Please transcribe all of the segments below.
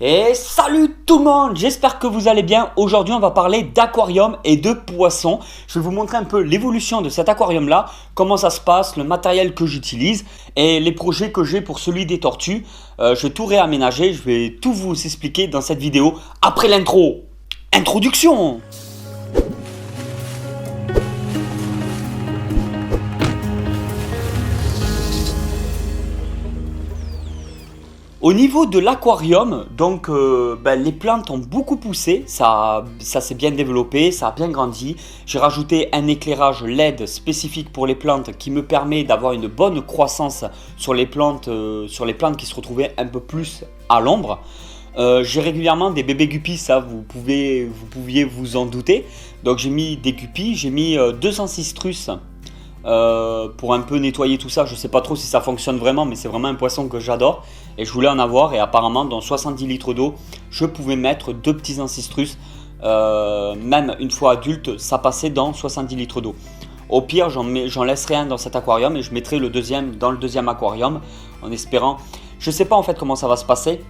Et salut tout le monde, j'espère que vous allez bien. Aujourd'hui on va parler d'aquarium et de poissons. Je vais vous montrer un peu l'évolution de cet aquarium là, comment ça se passe, le matériel que j'utilise et les projets que j'ai pour celui des tortues. Je vais tout réaménager, je vais tout vous expliquer dans cette vidéo après l'intro. Introduction. Au niveau de l'aquarium, donc les plantes ont beaucoup poussé, ça s'est bien développé, ça a bien grandi. J'ai rajouté un éclairage LED spécifique pour les plantes qui me permet d'avoir une bonne croissance sur les plantes qui se retrouvaient un peu plus à l'ombre. J'ai régulièrement des bébés guppies, ça vous pouviez vous en douter. Donc j'ai mis des guppies, j'ai mis 200 cistrus. Pour un peu nettoyer tout ça. Je sais pas trop si ça fonctionne vraiment, mais c'est vraiment un poisson que j'adore et je voulais en avoir. Et apparemment dans 70 litres d'eau je pouvais mettre deux petits ancistrus, même une fois adulte ça passait dans 70 litres d'eau. Au pire j'en laisserai un dans cet aquarium et je mettrai le deuxième dans le deuxième aquarium en espérant. Je sais pas en fait comment ça va se passer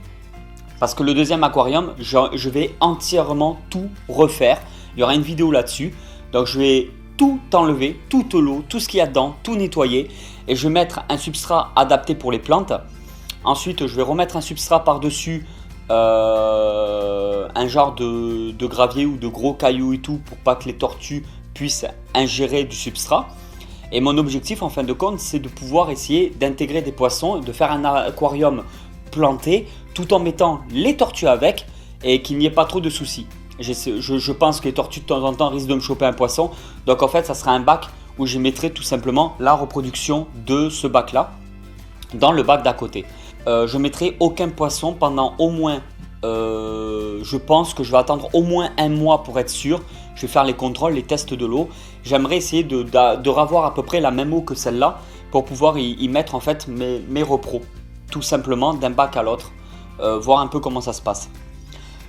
parce que le deuxième aquarium je vais entièrement tout refaire. Il y aura une vidéo là-dessus, donc je vais tout enlever, toute l'eau, tout ce qu'il y a dedans, tout nettoyer et je vais mettre un substrat adapté pour les plantes. Ensuite je vais remettre un substrat par dessus, un genre de gravier ou de gros cailloux et tout pour pas que les tortues puissent ingérer du substrat. Et mon objectif en fin de compte c'est de pouvoir essayer d'intégrer des poissons et de faire un aquarium planté tout en mettant les tortues avec et qu'il n'y ait pas trop de soucis. Je pense que les tortues de temps en temps risquent de me choper un poisson. Donc en fait ça sera un bac où je mettrai tout simplement la reproduction de ce bac là dans le bac d'à côté. Je mettrai aucun poisson pendant au moins, je pense que je vais attendre au moins un mois pour être sûr. Je vais faire les contrôles, les tests de l'eau. J'aimerais essayer de revoir à peu près la même eau que celle-là pour pouvoir y mettre en fait mes repros. Tout simplement d'un bac à l'autre, voir un peu comment ça se passe.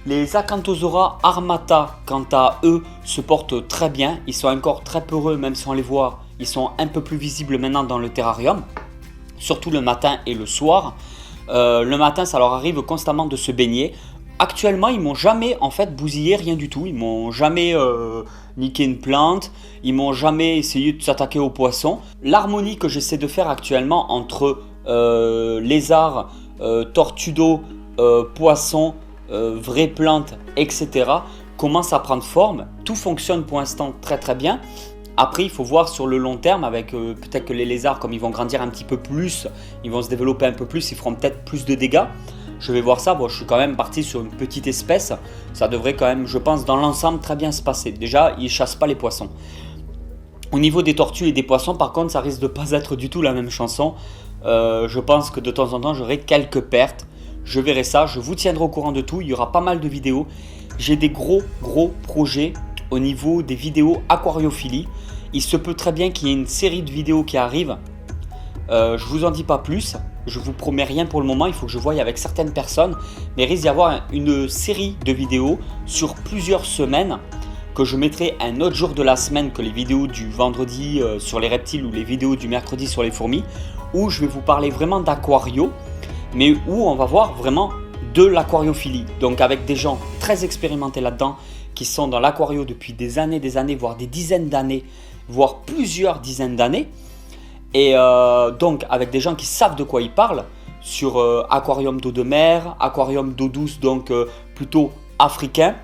Les Acanthosaura armata, quant à eux, se portent très bien. Ils sont encore très peureux, même si on les voit. Ils sont un peu plus visibles maintenant dans le terrarium, surtout le matin et le soir. Le matin, ça leur arrive constamment de se baigner. Actuellement, ils m'ont jamais en fait bousillé rien du tout. Ils m'ont jamais niqué une plante. Ils m'ont jamais essayé de s'attaquer aux poissons. L'harmonie que j'essaie de faire actuellement entre lézards, tortues d'eau, poissons, vraies plantes, etc. commence à prendre forme. Tout fonctionne pour l'instant très très bien. Après il faut voir sur le long terme avec peut-être que les lézards, comme ils vont grandir un petit peu plus, ils vont se développer un peu plus, ils feront peut-être plus de dégâts. Je vais voir ça. Bon, je suis quand même parti sur une petite espèce. Ça devrait quand même, je pense, dans l'ensemble très bien se passer. Déjà ils chassent pas les poissons. Au niveau des tortues et des poissons par contre ça risque de pas être du tout la même chanson. Je pense que de temps en temps j'aurai quelques pertes. Je verrai ça, je vous tiendrai au courant de tout, il y aura pas mal de vidéos. J'ai des gros projets au niveau des vidéos aquariophilie. Il se peut très bien qu'il y ait une série de vidéos qui arrive. Je vous en dis pas plus, je vous promets rien pour le moment, il faut que je voie avec certaines personnes. Mais il risque d'y avoir une série de vidéos sur plusieurs semaines que je mettrai un autre jour de la semaine que les vidéos du vendredi sur les reptiles ou les vidéos du mercredi sur les fourmis, où je vais vous parler vraiment d'aquario, mais où on va voir vraiment de l'aquariophilie. Donc avec des gens très expérimentés là-dedans, qui sont dans l'aquario depuis des années, voire des dizaines d'années, voire plusieurs dizaines d'années. Et donc avec des gens qui savent de quoi ils parlent, sur aquarium d'eau de mer, aquarium d'eau douce, donc plutôt africain,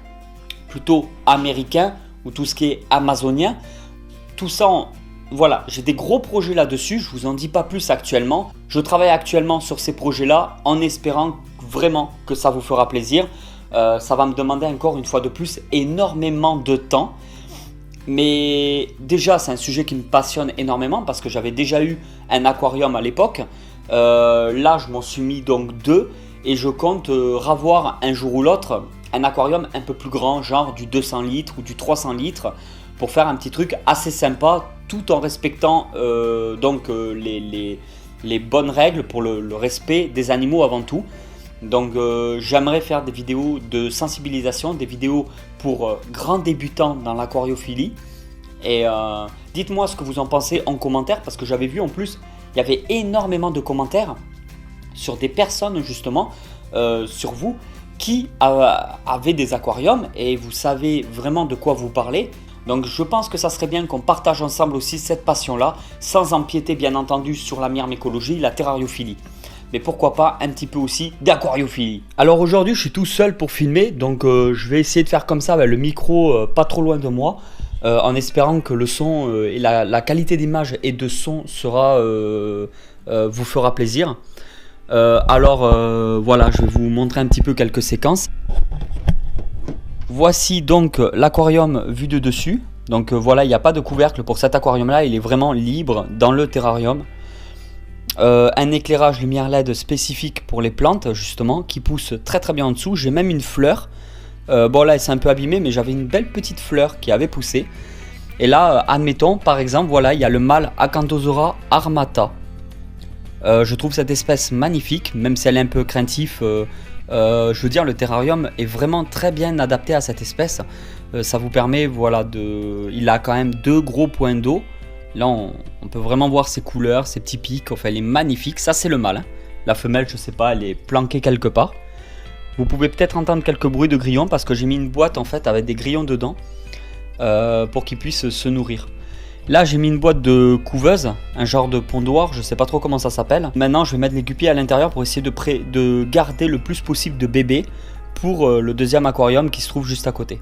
plutôt américain, ou tout ce qui est amazonien. Tout ça, voilà, j'ai des gros projets là-dessus, je vous en dis pas plus actuellement. Je travaille actuellement sur ces projets-là en espérant vraiment que ça vous fera plaisir. Ça va me demander encore une fois de plus énormément de temps. Mais déjà, c'est un sujet qui me passionne énormément parce que j'avais déjà eu un aquarium à l'époque. Là, je m'en suis mis donc deux et je compte revoir un jour ou l'autre un aquarium un peu plus grand, genre du 200 litres ou du 300 litres pour faire un petit truc assez sympa tout en respectant les bonnes règles pour le respect des animaux avant tout. Donc j'aimerais faire des vidéos de sensibilisation, des vidéos pour grands débutants dans l'aquariophilie. Et dites-moi ce que vous en pensez en commentaire parce que j'avais vu en plus, il y avait énormément de commentaires sur des personnes justement, sur vous, qui avez des aquariums et vous savez vraiment de quoi vous parlez. Donc je pense que ça serait bien qu'on partage ensemble aussi cette passion-là, sans empiéter bien entendu sur la myrmécologie, la terrariophilie. Mais pourquoi pas un petit peu aussi d'aquariophilie. Alors aujourd'hui je suis tout seul pour filmer, donc je vais essayer de faire comme ça, le micro pas trop loin de moi, en espérant que le son et la qualité d'image et de son sera, vous fera plaisir. Voilà, je vais vous montrer un petit peu quelques séquences. Voici donc l'aquarium vu de dessus. Donc voilà, il n'y a pas de couvercle pour cet aquarium là, il est vraiment libre dans le terrarium. Un éclairage lumière LED spécifique pour les plantes justement, qui pousse très très bien en dessous. J'ai même une fleur, bon là c'est un peu abîmé, mais j'avais une belle petite fleur qui avait poussé. Et là admettons par exemple, voilà, il y a le mâle Acanthosaura armata. Je trouve cette espèce magnifique, même si elle est un peu craintive. Je veux dire, le terrarium est vraiment très bien adapté à cette espèce. Ça vous permet, voilà, il a quand même 2 gros points d'eau. Là, on peut vraiment voir ses couleurs, ses petits pics. Enfin, elle est magnifique. Ça, c'est le mâle. Hein. La femelle, je sais pas, elle est planquée quelque part. Vous pouvez peut-être entendre quelques bruits de grillons parce que j'ai mis une boîte en fait avec des grillons dedans pour qu'ils puissent se nourrir. Là, j'ai mis une boîte de couveuse, un genre de pondoir, je sais pas trop comment ça s'appelle. Maintenant, je vais mettre les guppies à l'intérieur pour essayer de garder le plus possible de bébés pour le deuxième aquarium qui se trouve juste à côté.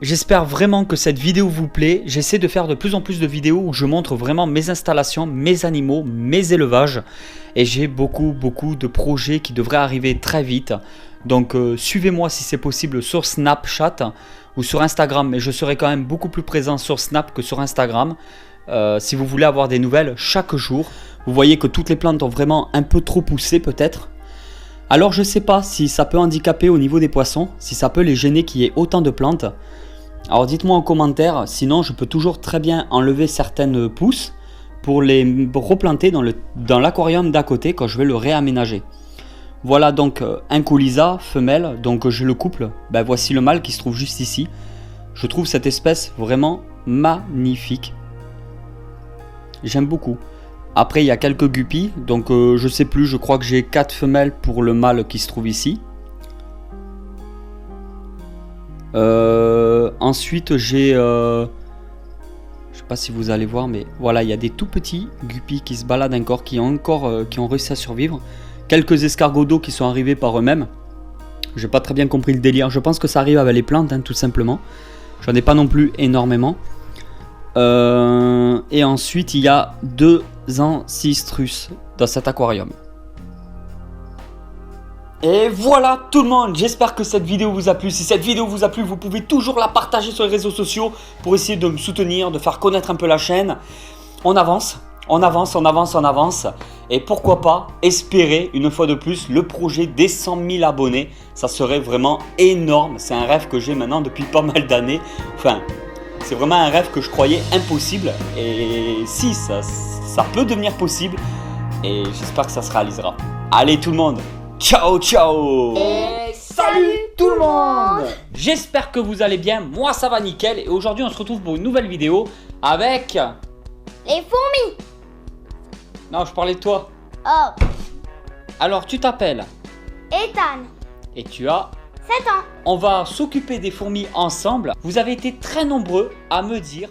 J'espère vraiment que cette vidéo vous plaît. J'essaie de faire de plus en plus de vidéos où je montre vraiment mes installations, mes animaux, mes élevages. Et j'ai beaucoup de projets qui devraient arriver très vite. Donc suivez-moi si c'est possible sur Snapchat ou sur Instagram. Mais je serai quand même beaucoup plus présent sur Snap que sur Instagram. Si vous voulez avoir des nouvelles chaque jour. Vous voyez que toutes les plantes ont vraiment un peu trop poussé peut-être. Alors je sais pas si ça peut handicaper au niveau des poissons, si ça peut les gêner qu'il y ait autant de plantes. Alors dites-moi en commentaire, sinon je peux toujours très bien enlever certaines pousses pour les replanter dans l'aquarium d'à côté quand je vais le réaménager. Voilà donc un colysa femelle, donc je le couple. Voici le mâle qui se trouve juste ici. Je trouve cette espèce vraiment magnifique. J'aime beaucoup. Après il y a quelques guppies, donc je sais plus, je crois que j'ai 4 femelles pour le mâle qui se trouve ici. Ensuite j'ai je sais pas si vous allez voir, mais voilà, il y a des tout petits guppies qui se baladent encore, qui ont réussi à survivre. Quelques escargots d'eau qui sont arrivés par eux-mêmes. J'ai pas très bien compris le délire. Je pense que ça arrive avec les plantes, hein, tout simplement. J'en ai pas non plus énormément. Et ensuite il y a 2 ancistrus dans cet aquarium. Et voilà tout le monde, j'espère que cette vidéo vous a plu. Si cette vidéo vous a plu, vous pouvez toujours la partager sur les réseaux sociaux pour essayer de me soutenir, de faire connaître un peu la chaîne. On avance, on avance, on avance, on avance. Et pourquoi pas espérer une fois de plus le projet des 100 000 abonnés. Ça serait vraiment énorme, c'est un rêve que j'ai maintenant depuis pas mal d'années. Enfin, c'est vraiment un rêve que je croyais impossible. Et si, ça peut devenir possible. Et j'espère que ça se réalisera. Allez tout le monde, ciao ciao. Et salut tout le monde. J'espère que vous allez bien, moi ça va nickel. Et aujourd'hui on se retrouve pour une nouvelle vidéo avec... Les fourmis. Non, je parlais de toi. Oh, Alors tu t'appelles Ethan, et tu as... 7 ans. On va s'occuper des fourmis ensemble. Vous avez été très nombreux à me dire